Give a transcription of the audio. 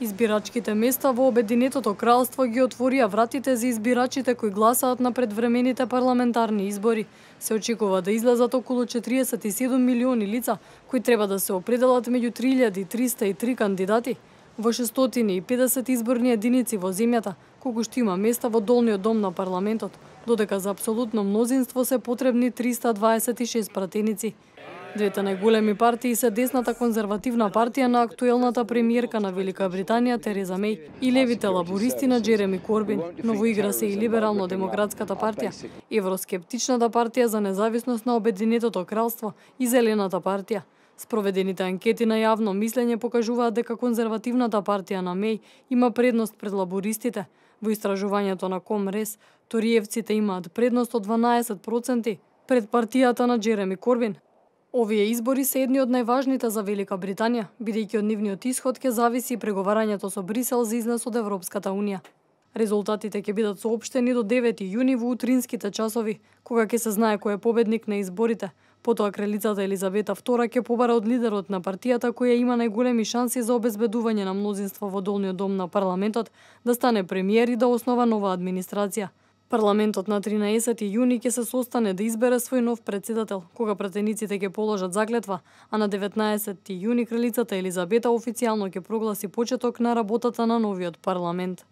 Избирачките места во Обединетото кралство ги отворија вратите за избирачите кои гласаат на предвремените парламентарни избори. Се очекува да излезат околу 47 милиони лица, кои треба да се определат меѓу 3303 кандидати во 650 изборни единици во земјата, колку што има места во долниот дом на парламентот, додека за апсолутно мнозинство се потребни 326 пратеници. Двете најголеми партии се десната конзервативна партија на актуелната премиерка на Велика Британија Тереза Меј и левите лабористи на Джереми Корбин, но во игра се и либерално-демократската партија, евроскептичната партија за независност на Обединетото кралство и Зелената партија. Спроведените анкети на јавно мислење покажуваат дека конзервативната партија на Меј има предност пред лабористите. Во истражувањето на Комрес, ториевците имаат предност од 12% пред партијата на Джереми Корбин. Овие избори се едни од најважните за Велика Британија, бидејќи од нивниот исход ќе зависи преговарањето со Брисел за излез од Европската унија. Резултатите ќе бидат соопштени до 9 јуни во утринските часови, кога ќе се знае кој е победник на изборите. Потоа кралицата Елизавета II ќе побара од лидерот на партијата која има најголеми шанси за обезбедување на мнозинство во долниот дом на парламентот да стане премиер и да основа нова администрација. Парламентот на 13 јуни ќе се состане да избере свој нов претседател, кога пратениците ќе положат заклетва, а на 19 јуни кралицата Елизабета официјално ќе прогласи почеток на работата на новиот парламент.